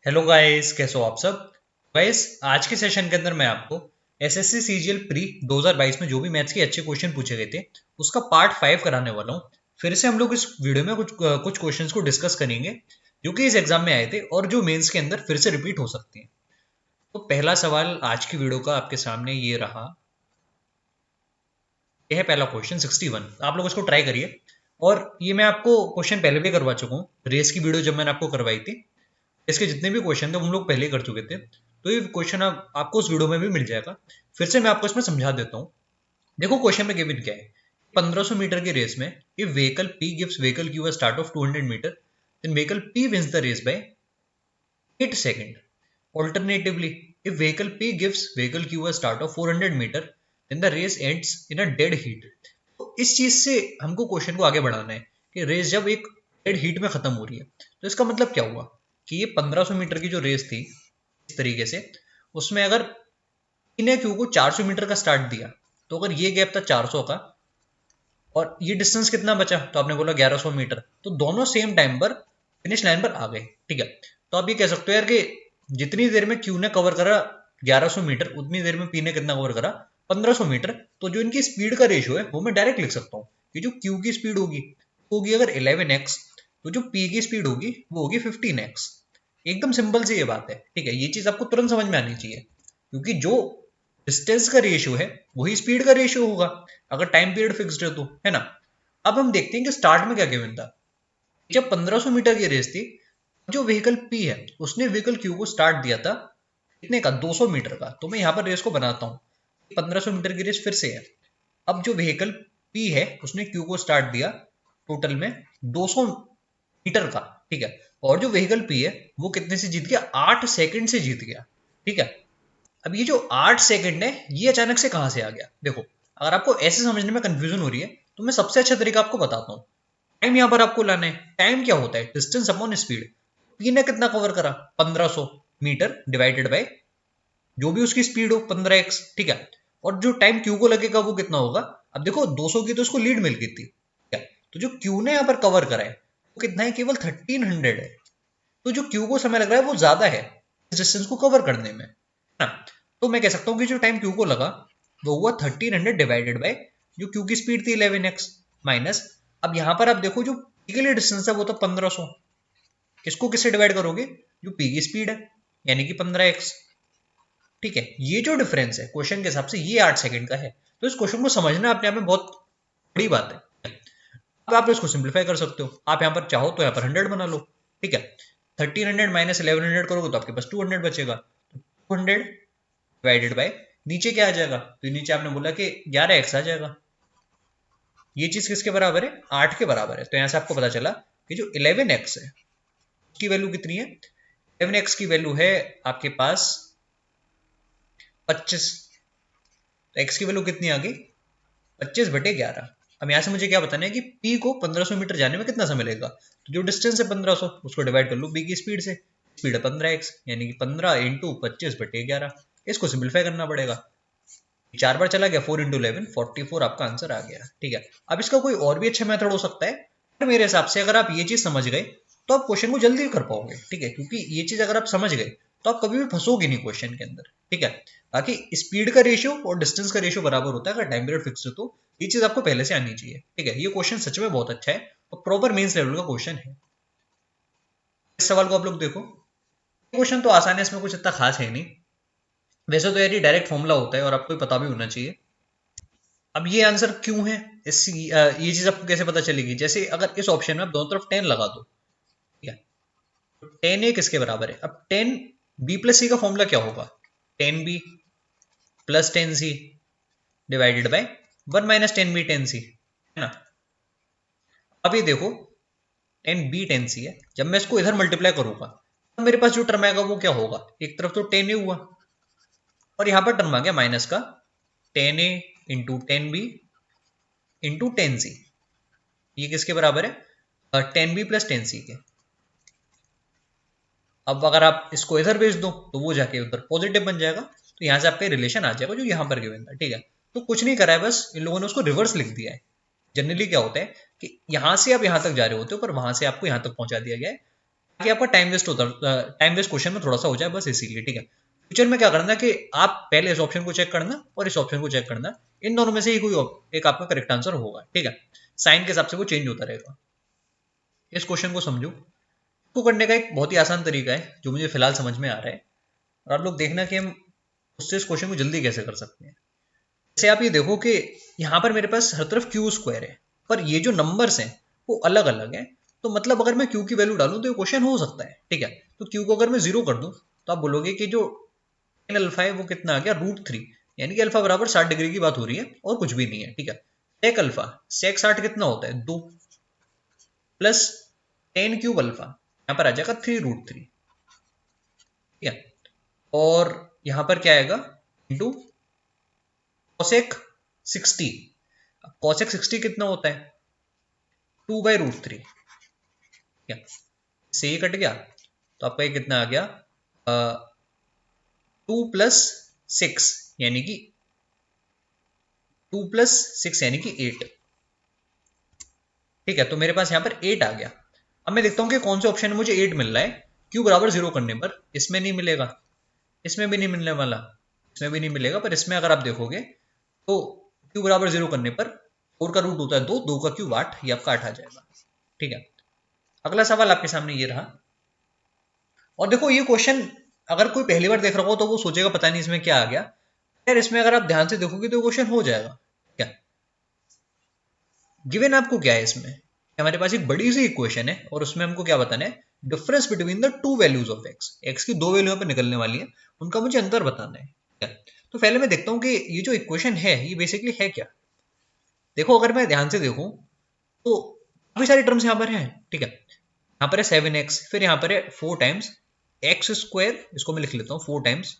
Hello guys, कैसे हो आप सब। गाइस, आज के सेशन के अंदर मैं आपको एसएससी सीजीएल प्री 2022 में जो भी मैथ्स के अच्छे क्वेश्चन पूछे गए थे उसका पार्ट 5 कराने वाला हूँ। फिर से हम लोग इस वीडियो में कुछ क्वेश्चंस को डिस्कस करेंगे जो कि इस एग्जाम में आए थे और जो मेंस के अंदर फिर से रिपीट हो सकते हैं। तो पहला सवाल आज की वीडियो का आपके सामने ये रहा। यह है पहला क्वेश्चन 61। आप लोग इसको ट्राई करिए। और ये मैं आपको क्वेश्चन पहले भी करवा चुका हूँ, रेस की वीडियो जब मैंने आपको करवाई थी। इसके जितने भी क्वेश्चन थे हम लोग पहले ही कर चुके थे, तो ये क्वेश्चन आपको उस वीडियो में भी मिल जाएगा। फिर से मैं आपको इसमें समझा देता हूँ। देखो क्वेश्चन में गिवन क्या है। 1500 मीटर की रेस में if vehicle P gives vehicle Q a start of 200 meter, then vehicle P wins the race by 8 second. Alternatively, if vehicle P gives vehicle Q a start of 400 meter, then the race ends in a dead heat. तो इस चीज से हमको question को आगे बढ़ाना है कि रेस जब एक डेड हीट में खत्म हो रही है तो इसका मतलब क्या हुआ कि ये 1500 मीटर की जो रेस थी इस तरीके से, उसमें अगर इन्हें क्यू को 400 मीटर का स्टार्ट दिया, तो अगर ये गैप था 400 का और ये डिस्टेंस कितना बचा, तो आपने बोला 1100 मीटर, तो दोनों सेम टाइम पर फिनिश लाइन पर आ गए। ठीक है, तो आप ये कह सकते हो यार कि जितनी देर में क्यू ने कवर करा 1100 मीटर, उतनी देर में पी ने कितना कवर करा 1500 मीटर। तो जो इनकी स्पीड का रेशियो है वो मैं डायरेक्ट लिख सकता हूँ कि जो क्यू की स्पीड होगी अगर 11x, तो जो पी की स्पीड होगी वो होगी 15x। एकदम सिंपल सी ये बात है। ठीक है, ये चीज आपको तुरंत समझ में आनी चाहिए क्योंकि जो डिस्टेंस का रेशियो है वही स्पीड का रेशियो होगा अगर टाइम पीरियड फिक्स्ड है तो, है ना। अब हम देखते हैं कि स्टार्ट में क्या गिवन था। जब 1500 मीटर की रेस थी, जो व्हीकल पी है उसने व्हीकल क्यू को स्टार्ट दिया था कितने का, 200 मीटर का। तो मैं यहाँ पर रेस को बनाता हूँ, 1500 मीटर की रेस फिर से है। अब जो व्हीकल पी है उसने क्यू को स्टार्ट दिया टोटल में 200 मीटर का। ठीक है, और जो व्हीकल पी है वो कितने से जीत गया, 8 सेकंड से जीत गया। ठीक है, अब ये जो 8 सेकंड है ये अचानक से कहां से आ गया। देखो, अगर आपको ऐसे समझने में कंफ्यूजन हो रही है तो मैं सबसे अच्छा तरीका आपको बताता हूँ। टाइम यहां पर आपको लाना है। टाइम क्या होता है, डिस्टेंस अपॉन स्पीड। पी ने कितना कवर करा, 1500 मीटर डिवाइडेड बाय जो भी उसकी स्पीड हो 15x। ठीक है, और जो टाइम क्यू को लगेगा वो कितना होगा। अब देखो 200 की तो उसको लीड मिल गई थी। ठीक है, तो जो क्यू ने यहाँ पर कवर करा है वो कितना है, केवल 1300 है। तो जो क्यू को समय लग रहा है वो ज्यादा है इस डिस्टेंस को कवर करने में, है ना। तो मैं कह सकता हूँ कि जो टाइम क्यू को लगा वो हुआ 1300 डिवाइडेड बाय जो क्यू की स्पीड थी 11x माइनस। अब यहां पर आप देखो जो पी के लिए डिस्टेंस है वो तो 1500, इसको किससे डिवाइड करोगे, जो पी की स्पीड है यानी कि 15x। ठीक है, ये जो डिफरेंस है क्वेश्चन के हिसाब से ये 8 सेकंड का है। तो इस क्वेश्चन को समझना अपने आप में बहुत बड़ी बात है। अब आप इसको सिंप्लीफाई कर सकते हो। आप यहाँ पर चाहो तो यहाँ पर 100 बना लो। ठीक है, 1300 माइनस 1100 करोगे तो आपके पास 200 बचेगा। 200 डिवाइडेड बाय नीचे क्या आ जाएगा, तो नीचे आपने बोला कि 11x आ जाएगा। ये चीज किसके बराबर है, 8 के बराबर है। तो यहां से आपको पता चला कि जो 11x है उसकी वैल्यू कितनी है। 11x की वैल्यू है आपके पास 25। तो x की वैल्यू कितनी आ गई, 25/11। अब यहां से मुझे क्या बताना है कि p को 1500 मीटर जाने में कितना समय लगेगा। तो जो डिस्टेंस है 1500 उसको डिवाइड कर लो b की स्पीड से। स्पीड है 15x यानी कि 15 इंटू 25/11। इसको सिंप्लीफाई करना पड़ेगा। 4 बार चला गया, 4 इंटू 11 44 आपका आंसर आ गया। ठीक है, अब इसका कोई और भी अच्छा मेथड हो सकता है, पर मेरे हिसाब से अगर आप ये चीज समझ गए तो आप क्वेश्चन को जल्दी कर पाओगे। ठीक है, क्योंकि ये चीज अगर आप समझ गए तो आप कभी भी फंसोगे नहीं क्वेश्चन के अंदर। ठीक है, बाकी स्पीड का रेशियो और डिस्टेंस का रेशियो बराबर होता है अगर टाइम पीरियड फिक्स हो तो। ये चीज आपको पहले से आनी चाहिए। ठीक है, ये क्वेश्चन सच में बहुत अच्छा है और प्रॉपर मेंस लेवल का क्वेश्चन है। इस सवाल को आप लोग देखो, क्वेश्चन तो आसान है, इसमें कुछ इतना खास है नहीं। वैसे तो यार ये डायरेक्ट फॉर्मूला होता है और आपको पता भी होना चाहिए। अब ये आंसर क्यों है, ये चीज आपको कैसे पता चलेगी। जैसे अगर इस ऑप्शन में आप दोनों तरफ 10 लगा दो, ठीक है, तो 10 ए किसके बराबर है। अब 10 बी प्लस सी का फॉर्मूला क्या होगा, 10b plus 10c divided by 1 minus 10b 10c, है ना। अब ये देखो 10b 10c है, जब मैं इसको इधर मल्टीप्लाई करूंगा तो मेरे पास जो टर्म आएगा वो क्या होगा, एक तरफ तो 10a हुआ और यहां पर टर्म आ गया माइनस का 10a into 10b into 10c। ये किसके बराबर है, 10b प्लस 10c के। अब अगर आप इसको इधर भेज दो तो वो जाके उधर पॉजिटिव बन जाएगा, तो यहां से आपका रिलेशन आ जाएगा जो यहां पर गिवन था। ठीक है, तो कुछ नहीं करा है, बस इन लोगों ने उसको रिवर्स लिख दिया है। जनरली क्या होता है कि यहां से आप यहां तक जा रहे होते हो पर वहां से आपको यहां तक पहुंचा दिया गया है। कि आपका टाइम वेस्ट क्वेश्चन में थोड़ा सा हो जाए, बस इसीलिए, ठीक है। फ्यूचर में क्या करना कि आप पहले इस ऑप्शन को चेक करना और इस ऑप्शन को चेक करना, इन दोनों में से ही कोई एक आपका करेक्ट आंसर होगा, ठीक है। साइन के हिसाब से वो चेंज होता रहेगा। इस क्वेश्चन को समझो। इसको करने का एक बहुत ही आसान तरीका है जो मुझे फिलहाल समझ में आ रहा है, और आप लोग देखना कि हम उससे इस क्वेश्चन को जल्दी कैसे कर सकते हैं। जैसे आप ये देखो कि यहाँ पर मेरे पास हर तरफ क्यू स्क्वायर है, पर ये जो नंबर्स हैं वो अलग अलग हैं, तो मतलब अगर मैं क्यू की वैल्यू डालूं तो ये क्वेश्चन हो सकता है, ठीक है। तो क्यू को अगर मैं 0 कर दूं तो आप बोलोगे कि जो टेन अल्फा है वो कितना आ गया, √3, यानी कि अल्फा बराबर 60 डिग्री की बात हो रही है और कुछ भी नहीं है, ठीक है। सेक अल्फा, सेक 60 कितना होता है, 2 प्लस 10³ अल्फा, यहाँ पर आ जाएगा 3√3, ठीक है। और यहाँ पर क्या आएगा, इंटू कॉसेक 60। कॉसेक 60 कितना होता है, 2/√3, ठीक है। से ही कट गया तो आपका ये कितना आ गया, 2 + 6 यानी कि 2 + 6 यानी कि 8, ठीक है। तो मेरे पास यहाँ पर 8 आ गया। अब मैं देखता हूँ कि कौन से ऑप्शन में मुझे 8 मिल रहा है। क्यू बराबर 0 करने पर इसमें नहीं मिलेगा, इसमें भी नहीं मिलने वाला, इसमें भी नहीं मिलेगा, पर इसमें अगर आप देखोगे तो क्यू बराबर 0 करने पर 4 का रूट होता है 2, 2 का क्यूब 8, ये आपका 8 आ जाएगा, ठीक है। अगला सवाल आपके सामने ये रहा, और देखो ये क्वेश्चन अगर कोई पहली बार देख रहा हो तो वो सोचेगा पता नहीं इसमें क्या आ गया, यार इसमें अगर आप ध्यान से देखोगे तो क्वेश्चन हो जाएगा। क्या गिवन आपको क्या है इसमें, हमारे पास एक बड़ी सी इक्वेशन है और उसमें हमको क्या बताना है, difference between the two values of x, x की दो वैल्यू पर निकलने वाली है, उनका मुझे अंतर बताना है, क्या। तो पहले मैं देखता हूँ कि ये जो इक्वेशन है ये बेसिकली है क्या। देखो अगर मैं ध्यान से देखूं तो काफी सारी टर्म्स यहाँ पर हैं, ठीक है। यहाँ पर है 7x, फिर यहाँ पर है 4 टाइम्स एक्स स्क्वायर, इसको मैं लिख लेता हूँ 4 times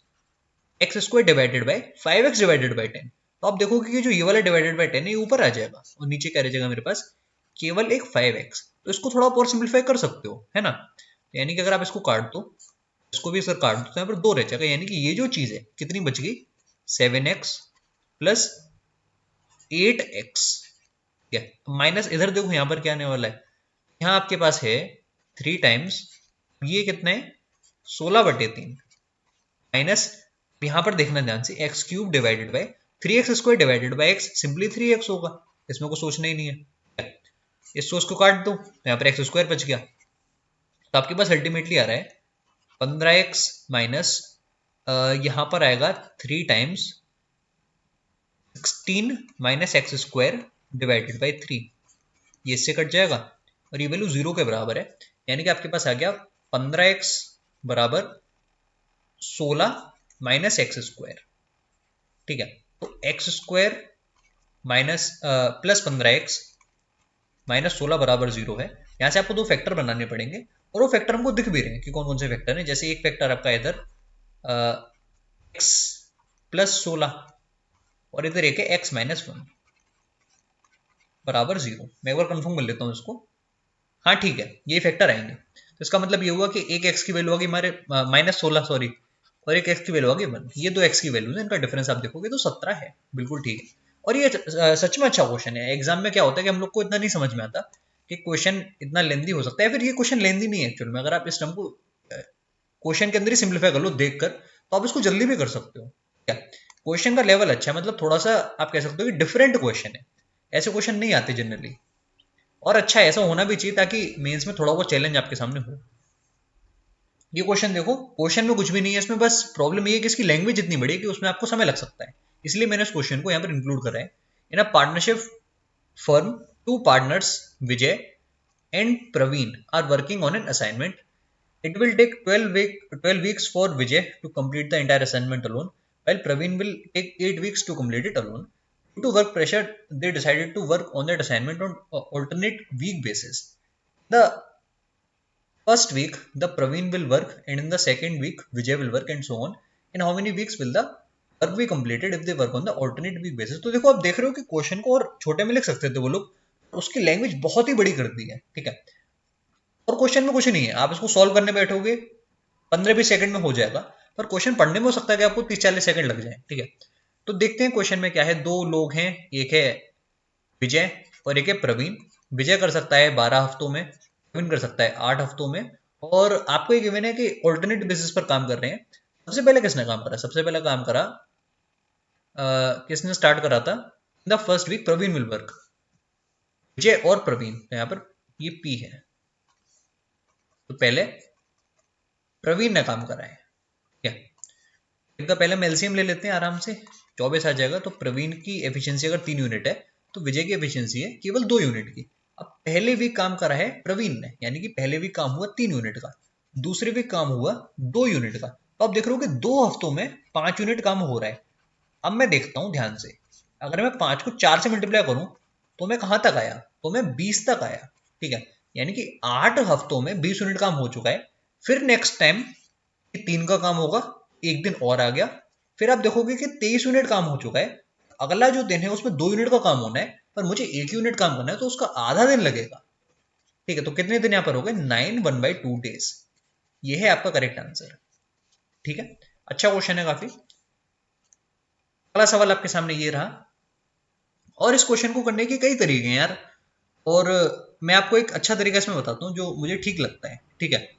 x square divided by 5x divided by 10। तो आप देखोगे कि जो ये वाला डिवाइडेड बाई 10 है ये ऊपर आ जाएगा और नीचे क्या रह जाएगा मेरे पास, केवल एक 5x। तो इसको थोड़ा और सिंप्लीफाई कर सकते हो, है ना। तो यानी कि अगर आप इसको काट दो, इसको भी सर काट दो, तो यहाँ पर 2 रह जाएगा, यानी कि ये जो चीज है कितनी बच गई, 7x प्लस 8x, ठीक है। माइनस इधर देखो यहाँ पर क्या आने वाला है, यहाँ आपके पास है 3 टाइम्स, ये कितना है 16/3, माइनस यहां पर देखना ध्यान से x³ divided by 3x² divided by x, simply 3x होगा, इसमें कुछ सोचना ही नहीं है। इस सोच को काट दो तो यहाँ पर x² बच गया, तो आपके पास अल्टीमेटली आ रहा है 15x माइनस यहां पर आएगा 3 times 16 minus x² divided by 3, ये इससे कट जाएगा और ये वैल्यू 0 के बराबर है, यानी कि आपके पास आ गया 15x बराबर 16 माइनस x², ठीक है। तो x² minus plus 15x minus 16 बराबर 0 है। यहाँ से आपको दो फैक्टर बनाने पड़ेंगे और वो फैक्टर हमको दिख भी रहे हैं कि कौन कौन से फैक्टर हैं। जैसे एक फैक्टर आपका इधर x प्लस 16 और इधर एक है x माइनस 1 बराबर 0। मैं एक बार कंफर्म कर लेता हूँ इसको, हाँ ठीक है, ये फैक्टर आएंगे। तो इसका मतलब ये हुआ कि एक x की वैल्यू होगी हमारे -16 सॉरी, और एक x की वैल्यू होगी 1। ये दो x की वैल्यूज है, इनका डिफरेंस आप देखोगे तो 17 है, बिल्कुल ठीक है। और ये सच में अच्छा क्वेश्चन है। एग्जाम में क्या होता है कि हम लोग को इतना नहीं समझ में आता कि क्वेश्चन इतना लेंदी हो सकता है, फिर ये क्वेश्चन लेंदी नहीं है एक्चुअल में। अगर आप इस टर्म को क्वेश्चन के अंदर ही सिंप्लीफाई कर लो देखकर, तो आप इसको जल्दी भी कर सकते हो। क्या क्वेश्चन का लेवल अच्छा है, मतलब थोड़ा सा आप कह सकते हो कि डिफरेंट क्वेश्चन है, ऐसे क्वेश्चन नहीं आते जनरली। और अच्छा ऐसा होना भी चाहिए ताकि मेंस में थोड़ा बहुत चैलेंज आपके सामने हो। ये क्वेश्चन देखो, क्वेश्चन में कुछ भी नहीं है इसमें, बस प्रॉब्लम ये है कि इसकी लैंग्वेज इतनी बड़ी है कि उसमें आपको समय लग सकता है, इसलिए मैंने इस क्वेश्चन को यहाँ पर इंक्लूड करा है। In a partnership firm, two partners Vijay and Praveen are working on an assignment. It will take 12 weeks for Vijay to complete the entire assignment alone, while Praveen will take 8 weeks to complete it alone. Due to work pressure, they decided to work on that assignment on alternate week basis. The first week, the Praveen will work, and in the second week, Vijay will work, and so on. And how many weeks will the work be completed if they work on the alternate week basis? तो देखो आप देख रहे हो कि question को और छोटे में लिख सकते थे वो लोग, उसकी लैंग्वेज बहुत ही बड़ी कर दी है, ठीक है। और क्वेश्चन में कुछ नहीं है, आप इसको सॉल्व करने बैठोगे 15-20 सेकंड में हो जाएगा, पर क्वेश्चन पढ़ने में हो सकता है कि आपको 30-40 सेकंड लग जाए, ठीक है। तो देखते हैं क्वेश्चन में क्या है। दो लोग हैं, एक है विजय और एक है प्रवीण। विजय कर सकता है 12 हफ्तों में, प्रवीण कर सकता है 8 हफ्तों में, और आपको ये गिवन है कि ऑल्टरनेट बेसिस पर काम कर रहे हैं। सबसे पहले किसने काम करा? सबसे पहले काम करा किसने स्टार्ट करा था in the first week? Praveen Milberg, Vijay और प्रवीण। तो यहाँ पर ये पी है, तो पहले प्रवीण ने काम करा है। ठीक है, इनका पहले हम एलसीएम ले लेते हैं आराम से, 24 आ जाएगा। तो प्रवीण की एफिशिएंसी अगर 3 यूनिट है तो विजय की एफिशिएंसी है केवल 2 यूनिट की। अब पहले वीक काम करा है प्रवीण ने, यानी कि पहले वीक काम हुआ 3 यूनिट का, दूसरे वीक काम हुआ 2 यूनिट का। तो आप देख रहे हो कि 2 हफ्तों में 5 यूनिट काम हो रहा है। अब मैं देखता हूं ध्यान से, अगर मैं 5 को 4 से मल्टीप्लाई करूं तो मैं कहां तक आया? तो मैं 20 तक आया। ठीक है, यानी कि 8 हफ्तों में 20 यूनिट काम हो चुका है। फिर नेक्स्ट टाइम 3 का काम होगा, एक दिन और आ गया, फिर आप देखोगे कि 23 यूनिट काम हो चुका है। अगला जो दिन है उसमें 2 यूनिट का काम होना है, पर मुझे 1 यूनिट काम करना है, तो उसका आधा दिन लगेगा। ठीक है, तो कितने दिन यहां पर हो गए? 9 1/2 डेज। ये है आपका करेक्ट आंसर। ठीक है, अच्छा क्वेश्चन है काफी। अगला सवाल आपके सामने ये रहा, और इस क्वेश्चन को करने के कई तरीके हैं यार, और मैं आपको एक अच्छा तरीका इसमें बताता हूँ जो मुझे ठीक लगता है। ठीक है,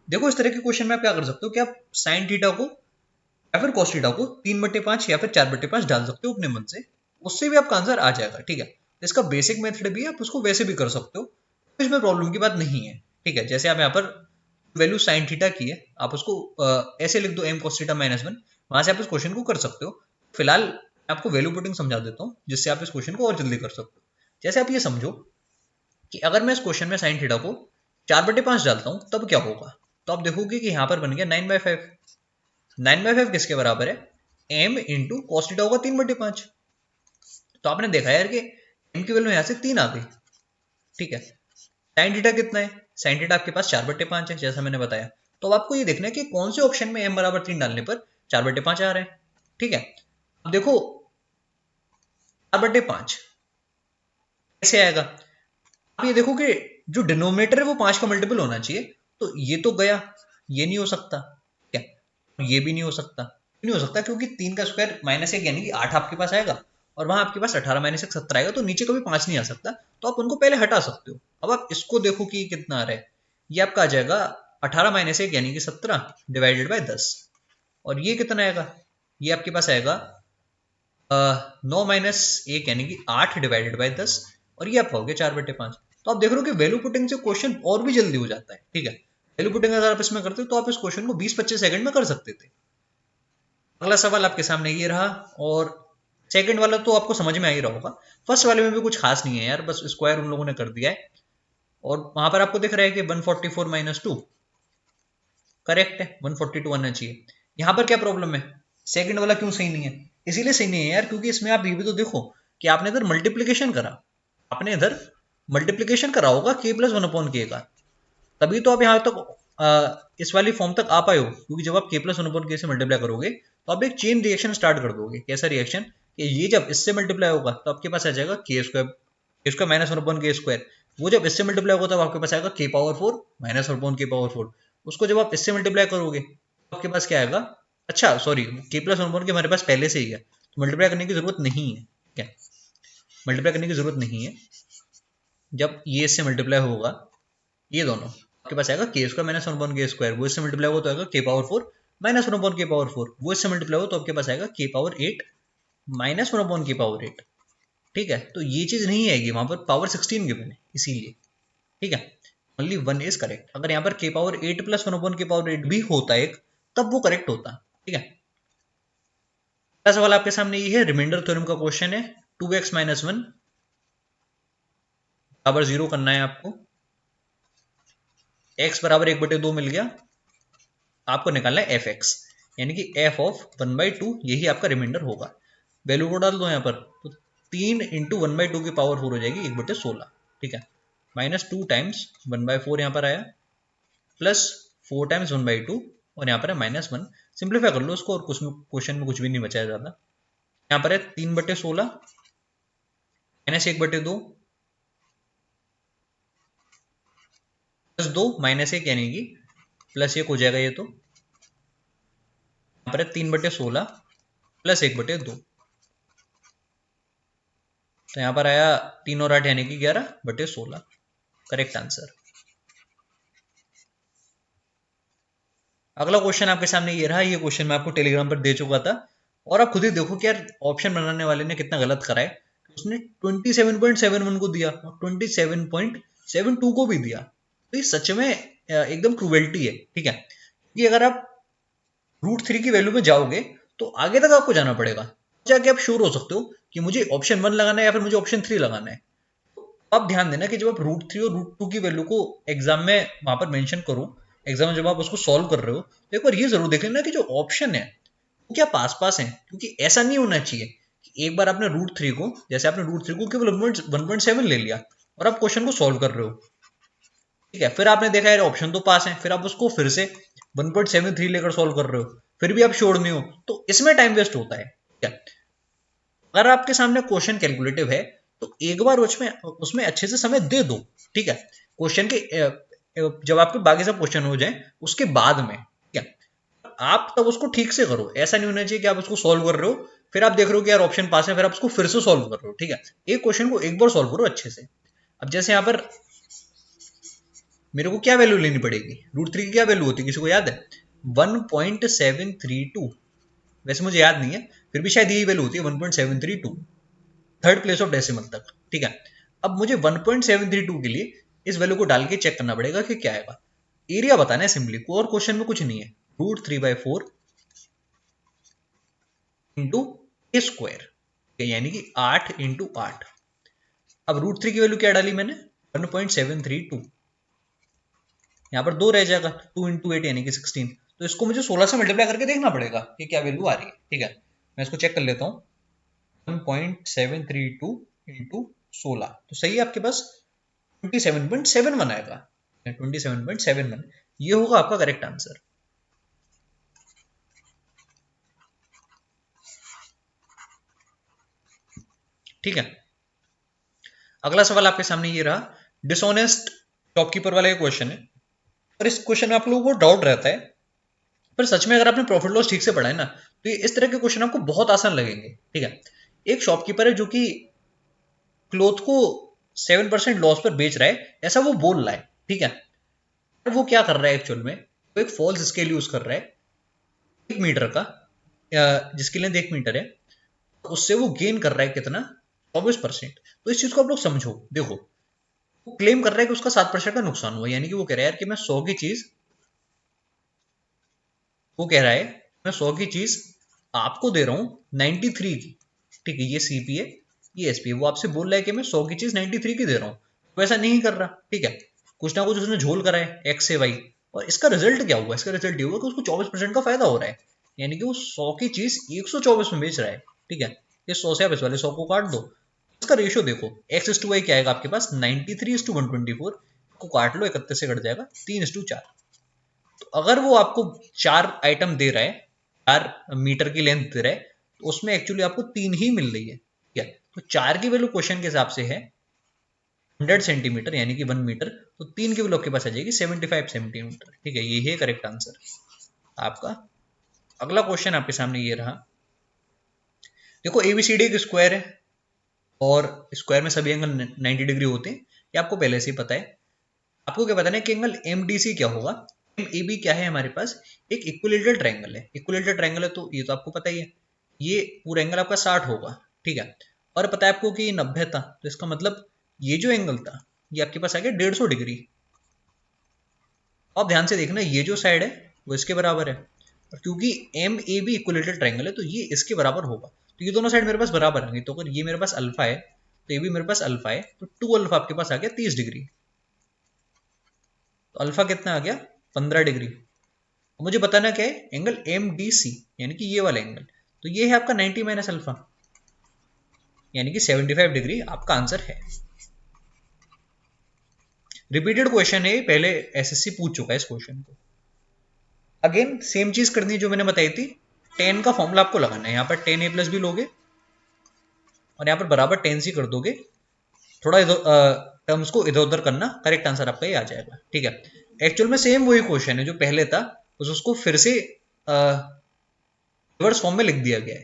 देखो इस तरह के क्वेश्चन में आप क्या कर सकते हो कि आप साइन थीटा को या फिर cos थीटा को 3/5 या फिर 4/5 डाल सकते हो अपने मन से, उससे भी आपका आंसर आ जाएगा। ठीक है, इसका बेसिक मेथड भी है, आप उसको वैसे भी कर सकते हो, इसमें प्रॉब्लम की बात नहीं है। ठीक है, जैसे आप यहाँ पर वैल्यू साइन थीटा की है, आप उसको ऐसे लिख दो m cos थीटा -1, वहां से आप इस क्वेश्चन को कर सकते हो। फिलहाल मैं आपको वैल्यू पुटिंग समझा देता हूँ जिससे आप इस क्वेश्चन को और जल्दी कर सकते हो। जैसे आप ये समझो कि अगर मैं इस क्वेश्चन में साइन थीटा को 4/5 डालता हूँ तब क्या होगा? तो आप देखोगे कि यहाँ पर बन गया 9/5। 9/5 किसके बराबर है? m इंटू कॉस थीटा होगा 3/5। तो आपने देखा यार कि m की वैल्यू यहां से 3 आ गई। ठीक है, साइन थीटा कितना है? साइन थीटा आपके पास 4/5 है, जैसा मैंने बताया। तो अब आपको ये देखना है कि कौन से ऑप्शन में m बराबर 3 डालने पर 4/5 आ रहा है। ठीक है, अब देखो 4/5 कैसे आएगा? आप ये देखो कि जो डिनोमिनेटर है वो 5 का मल्टीपल होना चाहिए, तो ये तो गया, ये नहीं हो सकता। क्या? ये भी नहीं हो सकता, नहीं हो सकता क्योंकि 3 का स्क्वायर -1 यानी कि 8 आपके पास आएगा, और वहां आपके पास 18 -1 17 आएगा, तो नीचे कभी 5 नहीं आ सकता। तो आप उनको पहले हटा सकते हो। अब आप इसको देखो कि कितना आ रहा है, ये आपका आ जाएगा 18 -1 यानी कि 17 डिवाइडेड बाय 10। और ये कितना आएगा? ये आपके पास आएगा 9 - 1 यानी कि 8 डिवाइडेड बाय 10, और ये आपका हो गया 4/5। तो आप देख रहे हो कि वैल्यू पुटिंग से क्वेश्चन और भी जल्दी हो जाता है। ठीक है, वैल्यू पुटिंग अगर आप इसमें करते हो तो आप इस क्वेश्चन को 20-25 सेकंड में कर सकते थे। अगला सवाल आपके सामने ये रहा, और सेकंड वाला तो आपको समझ में आ ही रहा होगा। फर्स्ट वाले में भी कुछ खास नहीं है यार, बस स्क्वायर उन लोगों ने कर दिया है, और वहां पर आपको दिख रहा है कि 144 - 2 करेक्ट है, 142 आना चाहिए। यहाँ पर क्या प्रॉब्लम है? सेकंड वाला क्यों सही नहीं है? इसीलिए सही नहीं है यार क्योंकि इसमें आप ये भी तो देखो कि आपने इधर मल्टीप्लीकेशन करा, आपने इधर मल्टीप्लीकेशन करा होगा k+1/k का, तभी तो आप यहाँ तक इस वाली फॉर्म तक आ पाए हो। क्योंकि जब आप k+1/k से मल्टीप्लाई करोगे तो आप एक चेन रिएक्शन स्टार्ट कर दोगे। कैसा रिएक्शन? कि ये जब इससे मल्टीप्लाई होगा तो आपके पास आ जाएगा k² -1/k²। वो जब इससे मल्टीप्लाई होगा तब आपके पास आएगा k⁴ -1/k⁴। उसको जब आप इससे मल्टीप्लाई करोगे तो आपके पास क्या आएगा? अच्छा सॉरी, k+1/k हमारे पास पहले से ही है, तो मल्टीप्लाई करने की जरूरत नहीं है। क्या? मल्टीप्लाई करने की जरूरत नहीं है। जब ये इससे मल्टीप्लाई होगा, ये दोनों आपके पास आएगा k² -1/k², वो इससे मल्टीप्लाई होगा तो आएगा k⁴ -1/k⁴। वो इससे मल्टीप्लाई हो तो आपके पास आएगा k⁴ -1/k⁴। ठीक है, तो ये चीज नहीं आएगी, वहां पर पावर 16 गिवन है इसीलिए। ठीक है, ओनली वन इज करेक्ट। अगर यहाँ पर k⁴ + 1/k⁴ भी होता एक, तब वो करेक्ट होता। ठीक है, अगला सवाल आपके सामने ये है, रिमाइंडर थ्योरम का क्वेश्चन है। 2x - 1 बराबर 0 करना है आपको। x बराबर 1/2 मिल गया, आपको निकालना है f(x), यानी कि f ऑफ 1/2, यही आपका रिमाइंडर होगा। वैल्यू को डाल दो यहाँ पर, तो 3 × 1/2 की पावर 4 हो जाएगी 1/16। ठीक है, -2 टाइम्स 1/4 यहाँ पर आया, प्लस 4 टाइम्स 1/2, और यहाँ पर है -1। सिंप्लीफाई कर लो इसको, और कुछ क्वेश्चन में कुछ भी नहीं बचाया ज़्यादा। यहाँ पर है 3/16 -1/2 प्लस 2 -1 यानी कि +1 हो जाएगा ये। तो यहाँ पर है 3/16 प्लस 1/2, तो यहाँ पर आया 3 और 8 यानी कि 11/16, करेक्ट आंसर। अगला क्वेश्चन आपके सामने ये रहा। ये क्वेश्चन मैं आपको टेलीग्राम पर दे चुका था और आप खुद ही देखो कि यार ऑप्शन बनाने वाले ने कितना गलत करा है। उसने 27.71 को दिया और 27.72 को भी दिया। तो ये सच में एकदम क्रूएल्टी है, ठीक है। कि अगर आप √3 की वैल्यू में जाओगे तो आगे तक आपको जाना पड़ेगा, जाके आप श्योर हो सकते हो कि मुझे ऑप्शन 1 लगाना है या फिर मुझे ऑप्शन 3 लगाना है। आप ध्यान देना कि जब आप √3 और √2 की वैल्यू को एग्जाम में वहां पर मेंशन करो, एग्जाम में जब आप उसको सॉल्व कर रहे हो तो एक बार ये जरूर देख लेना कि जो ऑप्शन है वो क्या पास पास है। क्योंकि ऐसा नहीं होना चाहिए कि एक बार आपने √3 को, जैसे आपने √3 को केवल 1.7 ले लिया और आप क्वेश्चन को सॉल्व कर रहे हो, ठीक है, फिर आपने देखा यार ऑप्शन तो पास है, फिर आप उसको फिर से 1.73 लेकर सॉल्व कर रहे हो, फिर भी आप श्योर नहीं हो, तो इसमें टाइम वेस्ट होता है, ठीक है। अगर आपके सामने क्वेश्चन कैलकुलेटिव है तो एक बार उसमें उसमें अच्छे से समय दे दो, ठीक है। क्वेश्चन के जब आपके बाकी सब क्वेश्चन हो जाए उसके बाद में, ठीक है, आप तब उसको ठीक से करो। ऐसा नहीं होना चाहिए कि आप उसको सॉल्व कर रहे हो फिर आप देख रहे हो कि यार ऑप्शन पास है, फिर आप उसको फिर से सॉल्व कर रहे हो, ठीक है। एक क्वेश्चन को एक बार सॉल्व करो अच्छे से। अब जैसे यहाँ पर मेरे को क्या वैल्यू लेनी पड़ेगी, √3 की क्या वैल्यू होती है, किसी को याद है? 1.732। वैसे मुझे याद नहीं है, फिर भी शायद यही वैल्यू होती है 1.732, थर्ड प्लेस ऑफ डेसिमल तक, ठीक है। अब मुझे 1.732 के लिए इस वैल्यू को डाल के चेक करना पड़ेगा कि क्या आएगा। एरिया बताना है सिंपली, और क्वेश्चन में कुछ नहीं है। √3/4 इंटू ए स्क्वायर, यानी कि 8 इंटू 8। अब √3 की वैल्यू क्या डाली मैंने, 1.732। यहाँ पर 2 रह जाएगा, 2 इंटू 8 यानी कि 16। तो इसको मुझे 16 से मल्टीप्लाई करके देखना पड़ेगा कि क्या वैल्यू आ रही है, ठीक है। मैं इसको चेक कर लेता हूँ। 1.732 इंटू 16 तो सही है आपके पास 27.71 आएगा। 27.71 ये होगा आपका करेक्ट आंसर। ठीक है, अगला सवाल आपके सामने ये रहा। डिसऑनेस्ट शॉपकीपर वाला ये क्वेश्चन है और इस क्वेश्चन में आप लोगों को डाउट रहता है, पर सच में अगर आपने प्रॉफिट लॉस ठीक से पढ़ा है ना तो ये इस तरह के क्वेश्चन आपको बहुत आसान लगेंगे, ठीक है। एक शॉपकीपर है जो कि क्लोथ को 7% लॉस पर बेच रहा है, ऐसा वो बोल रहा है, ठीक है। वो क्या कर रहा है एक्चुअल में, वो एक फॉल्स स्केल यूज कर रहा है 1 मीटर का, जिसकी लेंथ 1 मीटर है, उससे वो गेन कर रहा है कितना, 24%। तो इस चीज को आप लोग समझो, देखो वो क्लेम कर रहा है कि उसका 7% का नुकसान हुआ, यानी कि वो कह रहा है यार कि मैं 100 की चीज, वो कह रहा है मैं 100 की चीज आपको दे रहा हूं 93 की, ठीक है। ये सीपी है, ये एसपी है। वो आपसे बोल रहा है कि मैं 100 की चीज 93 की दे रहा हूं, वैसा नहीं कर रहा, ठीक है। कुछ ना कुछ उसने झोल करा है एक्स से वाई, और इसका रिजल्ट क्या हुआ, इसका रिजल्ट ये हुआ कि उसको 24% का फायदा हो रहा है, यानी कि वो 100 की चीज 124 में बेच रहा है, ठीक है। ये 100 से आप इस वाले 100 को काट दो, इसका रेशियो देखो x/y क्या आएगा आपके पास, 93:124 को काट लो, 31 से कट जाएगा, 3:4। तो अगर वो आपको 4 आइटम दे रहा है, 4 मीटर की लेंथ दे रहा है, तो उसमें एक्चुअली आपको 3 ही मिल रही है, ठीक है। तो 4 की वैल्यू क्वेश्चन के हिसाब से है 100 सेंटीमीटर यानी कि 1 मीटर, तो 3 की वैल्यू आपके पास आ जाएगी 75 सेंटीमीटर, ठीक है। ये है करेक्ट आंसर आपका। अगला क्वेश्चन आपके सामने ये रहा। देखो एबीसीडी एक स्क्वायर है और स्क्वायर में सभी एंगल 90 डिग्री होते हैं, ये आपको पहले से ही पता है। आपको क्या बताना है कि एंगल एमडीसी क्या होगा। एमएबी क्या है हमारे पास, एक इक्विलेटरल ट्रायंगल है। इक्विलेटरल ट्रायंगल है तो ये तो आपको पता ही है, ये पूरा एंगल आपका 60 होगा, ठीक है। और पता है आपको कि 90 था, तो इसका मतलब ये जो एंगल था ये आपके पास आ गया 150 डिग्री। आप ध्यान से देखना, ये जो साइड है वो इसके बराबर है, और क्योंकि M A B equilateral triangle है तो ये इसके बराबर होगा, तो ये दोनों साइड मेरे पास बराबर आएंगे। तो अगर ये मेरे पास अल्फा है तो ये भी मेरे पास अल्फा है, तो 2 अल्फा आपके पास आ गया 30 डिग्री। तो अल्फा कितना आ गया, 15 डिग्री। मुझे बताना क्या है, एंगल एम डी सी यानी कि ये वाला एंगल, तो ये है आपका 90 माइनस अल्फा यानी कि 75 डिग्री आपका आंसर है। रिपीटेड क्वेश्चन है, पहले एसएससी पूछ चुका है इस क्वेश्चन को। अगेन सेम चीज करनी है जो मैंने बताई थी, टेन का फॉर्मूला आपको लगाना है। यहाँ पर 10a+ भी लोगे और यहाँ पर बराबर 10c कर दोगे, थोड़ा टर्म्स को इधर उधर करना, करेक्ट आंसर आपका ये आ जाएगा, ठीक है। एक्चुअल में सेम वही क्वेश्चन है जो पहले था, बस उसको फिर से रिवर्स फॉर्म में लिख दिया गया है।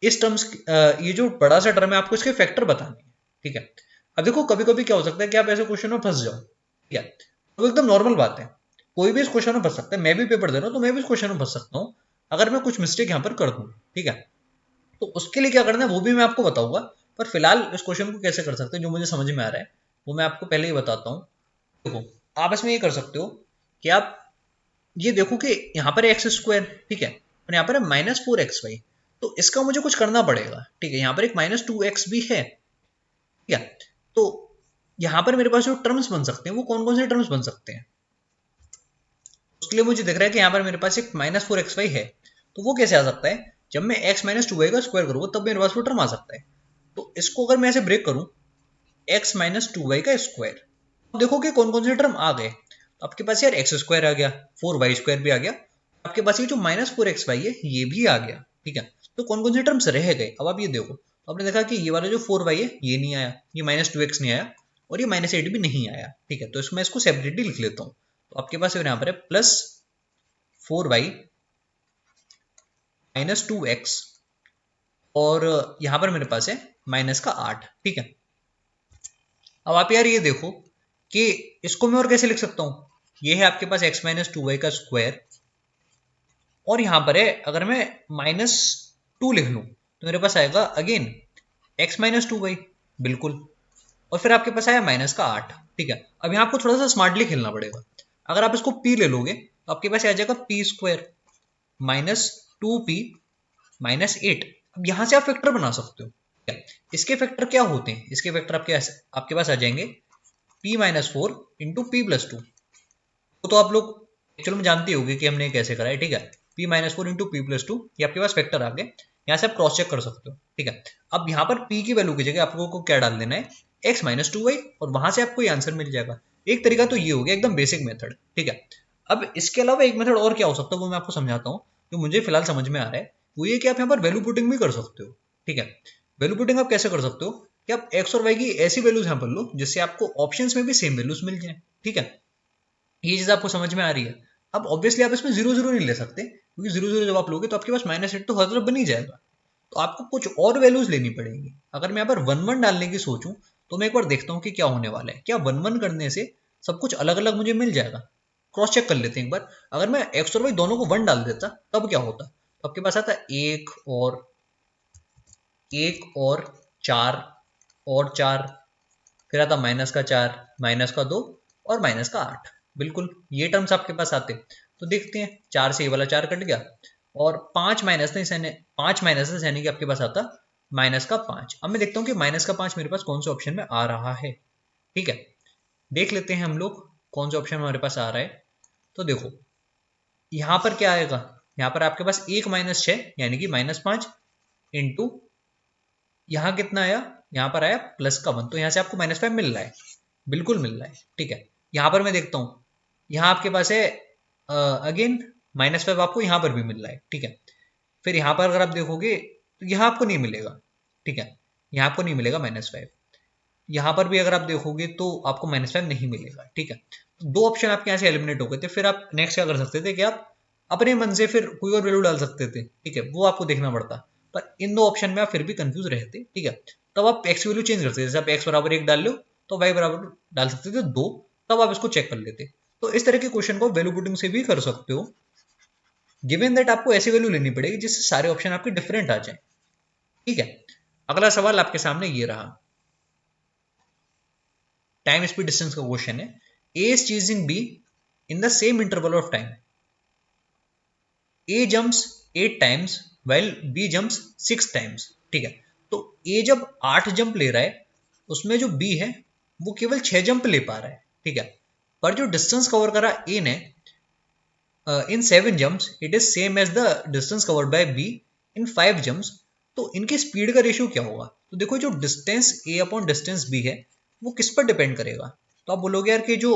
इस टर्म्स ये जो बड़ा सा टर्म है आपको इसके फैक्टर बताने हैं, ठीक है। अब देखो कभी कभी क्या हो सकता है कि आप ऐसे क्वेश्चन में फंस जाओ, ठीक है, तो एकदम नॉर्मल बात है। कोई भी इस क्वेश्चन में फंस सकता है, मैं भी पेपर दे रहा हूँ तो मैं भी इस क्वेश्चन में फंस सकता हूँ अगर मैं कुछ मिस्टेक यहाँ पर कर दूँ, ठीक है। तो उसके लिए क्या करना है वो भी मैं आपको बताऊंगा, पर फिलहाल इस क्वेश्चन को कैसे कर सकते हैं जो मुझे समझ में आ रहा है वो मैं आपको पहले ही बताता हूँ। देखो, आप इसमें ये कर सकते हो कि आप ये देखो कि यहाँ पर एक्स स्क्वायर, ठीक है, और यहाँ पर है -4xy, तो इसका मुझे कुछ करना पड़ेगा, ठीक है। यहाँ पर एक -2x भी है, ठीक है। तो यहाँ पर मेरे पास जो टर्म्स बन सकते हैं वो कौन कौन से टर्म्स बन सकते हैं, उसके लिए मुझे दिख रहा है कि यहाँ पर मेरे पास एक -4xy है, तो वो कैसे आ सकता है, जब मैं x-2y का स्क्वायर करूंगा तब मेरे पास वो टर्म आ सकता है। तो इसको अगर मैं ऐसे ब्रेक करूं, x-2y का स्क्वायर, अब देखो कि कौन कौन से टर्म आ गए। तो आपके पास यार एक्स स्क्वायर आ गया, 4y² भी आ गया, आपके पास ये जो -4xy है ये भी आ गया, ठीक है। तो कौन कौन से टर्म्स रह गए, अब आप ये देखो, तो आपने देखा कि ये वाला जो 4y है ये नहीं आया, ये -2x नहीं आया, और ये -8 भी नहीं आया, ठीक है। तो इसको मैं इसको सेपरेटली लिख लेता हूँ। तो आपके पास यहाँ पर है +4y -2x, और यहाँ पर मेरे पास है -8, ठीक है। अब आप यार ये देखो कि इसको मैं और कैसे लिख सकता हूँ, ये है आपके पास x-2y का स्क्वायर, और यहाँ पर है अगर मैं -2 लिख लूँ तो मेरे पास आएगा अगेन x-2y, बिल्कुल, और फिर आपके पास आया -8, ठीक है। अब यहाँ आपको थोड़ा सा स्मार्टली खेलना पड़ेगा। अगर आप इसको p ले लोगे तो आपके पास आ जाएगा p² -2p -8। अब यहाँ से आप फैक्टर बना सकते हो, ठीक है। इसके फैक्टर क्या होते हैं, इसके फैक्टर आपके पास आ जाएंगे p-4 इंटू p+2। तो आप लोग एक्चुअल में जानते होंगे कि हमने कैसे करा है, ठीक है। p-4 इंटू p+2 ये आपके पास फैक्टर आ गए, यहाँ से आप क्रॉस चेक कर सकते हो, ठीक है। अब यहाँ पर p की वैल्यू की जगह आपको क्या डाल देना है, x-2y, और वहां से आपको ये आंसर मिल जाएगा। एक तरीका तो ये हो गया एकदम बेसिक मेथड, ठीक है। अब इसके अलावा एक मेथड और क्या हो सकता है वो मैं आपको समझाता हूँ, जो मुझे फिलहाल समझ में आ रहा है, वो ये कि आप यहाँ पर वैल्यू पुटिंग भी कर सकते हो, ठीक है। वैल्यू पुटिंग आप कैसे कर सकते हो कि आप x और y की ऐसी वैल्यूज यहाँ पर लो जिससे आपको ऑप्शंस में भी सेम वैल्यूज मिल जाए, ठीक है। ये चीज आपको समझ में आ रही है। अब ऑब्वियसली आप इसमें 0 0 नहीं ले सकते, क्योंकि 0 0 जब आप लोगे तो आपके पास -8 तो हर तरफ बन ही जाएगा, तो आपको कुछ और वैल्यूज लेनी पड़ेगी। अगर मैं यहाँ पर 1 1 डालने की सोचूं तो मैं एक बार देखता हूँ कि क्या होने वाला है, क्या 1 1 करने से सब कुछ अलग अलग मुझे मिल जाएगा। क्रॉस चेक कर लेते हैं एक बार। अगर मैं एक्स और वाई दोनों को 1 डाल देता तब क्या होता, तो आपके पास आता एक और 4 फिर आता -4 -2 और -8, बिल्कुल ये टर्म्स आपके पास आते। तो देखते हैं, 4 से ये वाला 4 कट गया, और 5 माइनस ने 5 माइनस से यानी कि आपके पास आता -5। अब मैं देखता हूँ कि -5 मेरे पास कौन से ऑप्शन में आ रहा है, ठीक है। देख लेते हैं हम लोग कौन सा ऑप्शन हमारे पास आ रहा है। तो देखो यहाँ पर क्या आएगा, यहाँ पर आपके पास 1 -6 यानी कि -5 इंटू यहाँ कितना आया, यहाँ पर आया +1, तो यहाँ से आपको -5 मिल रहा है, बिल्कुल मिल रहा है, ठीक है। यहाँ पर मैं देखता हूँ, यहाँ आपके पास है अगेन -5 आपको यहाँ पर भी मिल रहा है, ठीक है। फिर यहाँ पर अगर आप देखोगे तो यहाँ आपको नहीं मिलेगा, ठीक है, यहाँ आपको नहीं मिलेगा -5। यहाँ पर भी अगर आप देखोगे तो आपको -5 नहीं मिलेगा, ठीक है। तो दो ऑप्शन आपके यहाँ से एलिमिनेट हो गए थे। फिर आप नेक्स्ट क्या कर सकते थे कि आप अपने मन से फिर कोई और वैल्यू डाल सकते थे, ठीक है, वो आपको देखना पड़ता। पर इन दो ऑप्शन में आप फिर भी कंफ्यूज रहते, ठीक है। तब आप एक्स की वैल्यू चेंज करते थे, जैसे आप x बराबर 1 डाल लो तो y बराबर डाल सकते थे 2, तब आप इसको चेक कर लेते। तो इस तरह के क्वेश्चन को वैल्यू पुटिंग से भी कर सकते हो, गिवन दैट आपको ऐसी वैल्यू लेनी पड़ेगी जिससे सारे ऑप्शन आपके डिफरेंट आ जाए, ठीक है। अगला सवाल आपके सामने ये रहा, टाइम स्पीड डिस्टेंस का क्वेश्चन है। A is chasing B in the same interval of time, A jumps 8 times while B jumps 6 times, ठीक है। तो ए जब 8 जंप ले रहा है, उसमें जो बी है वो केवल 6 जंप ले पा रहा है, ठीक है। पर जो डिस्टेंस कवर करा ए ने in 7 jumps it is same as the distance covered by B in 5 jumps, तो इनके स्पीड का रेशियो क्या होगा। तो देखो जो डिस्टेंस ए अपॉन डिस्टेंस बी है वो किस पर डिपेंड करेगा। तो आप बोलोगे यार कि जो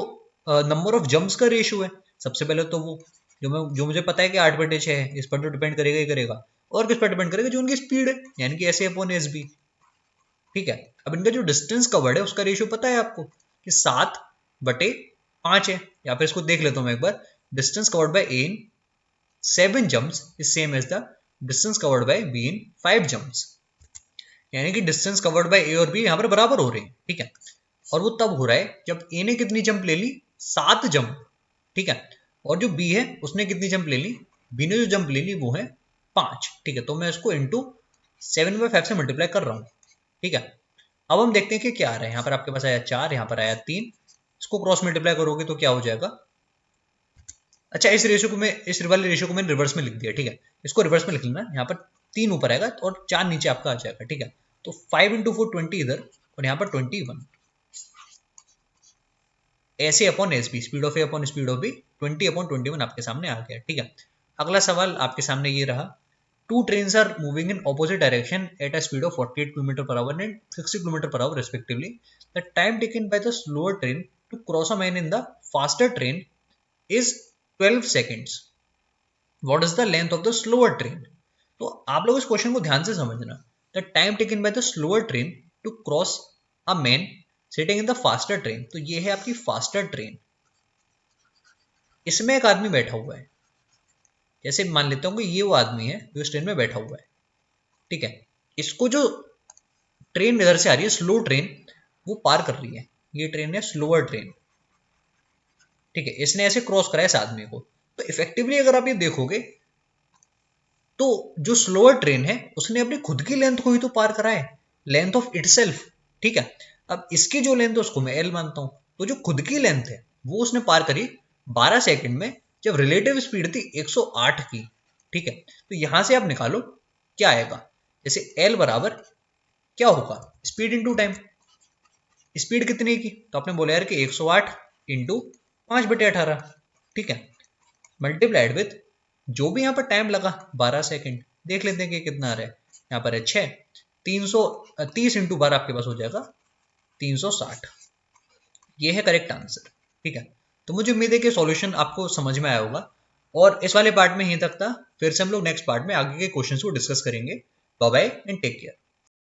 नंबर ऑफ जंप्स का रेशियो है, सबसे पहले तो वो जो मुझे पता है कि 8/6 है, इस पर तो डिपेंड करेगा ही करेगा। और किस पर डिपेंड करेगा, जो उनकी स्पीड है, यानी कि ऐसे अपॉन एस बी, ठीक है। अब इनका जो डिस्टेंस कवर्ड है उसका रेशियो पता है आपको कि 7/5 है। या फिर इसको देख लेता हूँ मैं एक बार, distance covered by A in 7 jumps is same as the distance covered by B in 5 jumps, यानी कि डिस्टेंस कवर्ड बाय ए और बी यहाँ पर बराबर हो रहे हैं, ठीक है। और वो तब हो रहा है जब ए ने कितनी जंप ले ली, 7 जंप, ठीक है। और जो बी है उसने कितनी जंप ले ली, बी ने जो जंप ले ली वो है 5, ठीक है। तो मैं इसको इंटू 7/5 से मल्टीप्लाई कर रहा हूँ, ठीक है। अब हम देखते हैं कि क्या आ रहा है। यहाँ पर आपके पास आया 4, यहाँ पर आया 3, इसको क्रॉस मल्टीप्लाई करोगे तो क्या हो जाएगा। अच्छा, इस वाले रेशियो को मैंने रिवर्स में लिख दिया, ठीक है। इसको रिवर्स में लिख लेना, यहाँ पर 3 ऊपर आएगा और 4 नीचे आपका आ जाएगा, ठीक है। तो 5 × 4 20 इधर और यहाँ पर 21, ऐसे upon S B, speed of A upon speed of B 20/21 आपके सामने आ गया, ठीक है। अगला सवाल आपके सामने ये रहा, two trains are moving in opposite direction at a speed of 48 km/h and 60 km/h respectively. The time taken by the slower train to cross a man in the faster train is 12 seconds. What is the length of the slower train? तो आप लोग इस question को ध्यान से समझना। The time taken by the slower train to cross a man sitting in the faster train, तो ये है आपकी फास्टर ट्रेन। इसमें एक आदमी बैठा हुआ है, जैसे मान लेता हूँ कि ये वो आदमी है जो इस ट्रेन में बैठा हुआ है, ठीक है। इसको जो ट्रेन इधर से आ रही है स्लो ट्रेन, वो पार कर रही है, ये ट्रेन है स्लोअर ट्रेन, ठीक है। इसने ऐसे क्रॉस करा है इस आदमी को। तो इफेक्टिवली अगर आप ये देखोगे तो जो स्लोअर ट्रेन है उसने अपनी खुद की लेंथ को ही तो पार करा है, लेंथ ऑफ इटसेल्फ, ठीक है। अब इसकी जो लेंथ है उसको मैं एल मानता हूं, तो जो खुद की लेंथ है वो उसने पार करी 12 सेकंड में, जब रिलेटिव स्पीड थी 108 की, ठीक है। तो यहां से आप निकालो क्या आएगा, जैसे एल बराबर क्या होगा, स्पीड इंटू टाइम। स्पीड कितनी की, तो आपने बोला यार कि 108 इंटू 5/18, ठीक है, मल्टीप्लाइड विथ जो भी यहाँ पर टाइम लगा 12 सेकंड। देख लेते हैं कि कितना आ रहा है, यहाँ पर है 6, 330 इंटू 12 आपके पास हो जाएगा 360। ये है करेक्ट आंसर, ठीक है। तो मुझे उम्मीद है कि सॉल्यूशन आपको समझ में आया होगा, और इस वाले पार्ट में यहीं तक था। फिर से हम लोग नेक्स्ट पार्ट में आगे के क्वेश्चंस को डिस्कस करेंगे। Bye bye and take care.